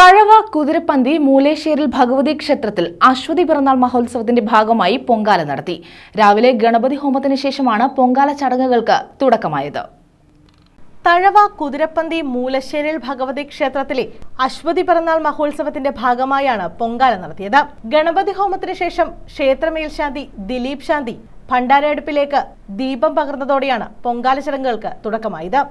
തഴവ കുതിരപ്പന്തി മൂലേശ്ശേരിൽ ഭഗവതി ക്ഷേത്രത്തിൽ അശ്വതി പിറന്നാൾ മഹോത്സവത്തിന്റെ ഭാഗമായി പൊങ്കാല നടത്തി. രാവിലെ ഗണപതി ഹോമത്തിന് ശേഷമാണ് പൊങ്കാല ചടങ്ങുകൾക്ക് തുടക്കമായത്. തഴവ കുതിരപ്പന്തി മൂലശ്ശേരിൽ ഭഗവതി ക്ഷേത്രത്തിലെ അശ്വതി പിറന്നാൾ മഹോത്സവത്തിന്റെ ഭാഗമായാണ് പൊങ്കാല നടത്തിയത്. ഗണപതി ഹോമത്തിന് ശേഷം ക്ഷേത്രമേൽശാന്തി ദിലീപ് ശാന്തി ഭണ്ഡാര അടുപ്പിലേക്ക് ദീപം പകർന്നതോടെയാണ് പൊങ്കാല ചടങ്ങുകൾക്ക് തുടക്കമായത്.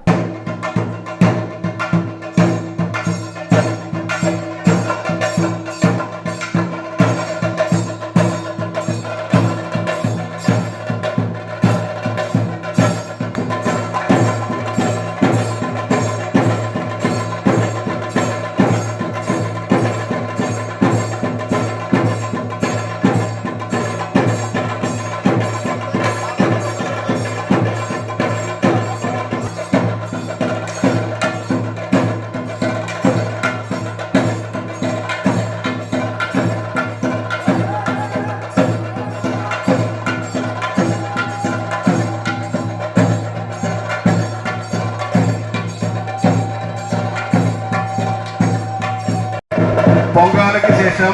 പൊങ്കാലയ്ക്ക് ശേഷം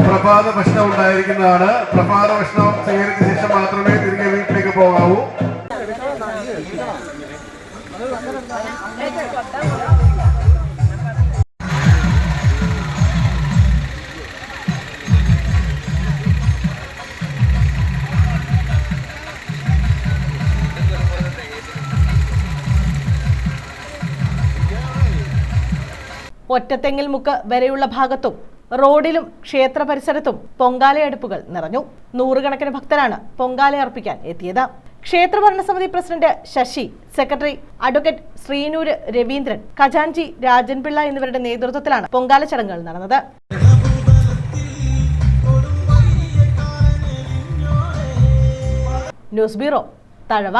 പ്രഭാത ഭക്ഷണം ഉണ്ടായിരിക്കുന്നതാണ്. പ്രഭാത ഭക്ഷണം സ്വീകരിച്ച ശേഷം മാത്രമേ തിരികെ വീട്ടിലേക്ക് പോകാവൂ. ഒറ്റത്തെങ്ങിൽ മുക്ക് വരെയുള്ള ഭാഗത്തും റോഡിലും ക്ഷേത്ര പരിസരത്തും പൊങ്കാലയടുപ്പുകൾ നിറഞ്ഞു. നൂറുകണക്കിന് ഭക്തരാണ് പൊങ്കാല അർപ്പിക്കാൻ എത്തിയത്. ക്ഷേത്ര ഭരണസമിതി president Sasi, secretary advocate Srinoor Raveendran, ഖജാൻജി രാജൻപിള്ള എന്നിവരുടെ നേതൃത്വത്തിലാണ് പൊങ്കാല ചടങ്ങുകൾ നടന്നത്. News bureau, Thazhava.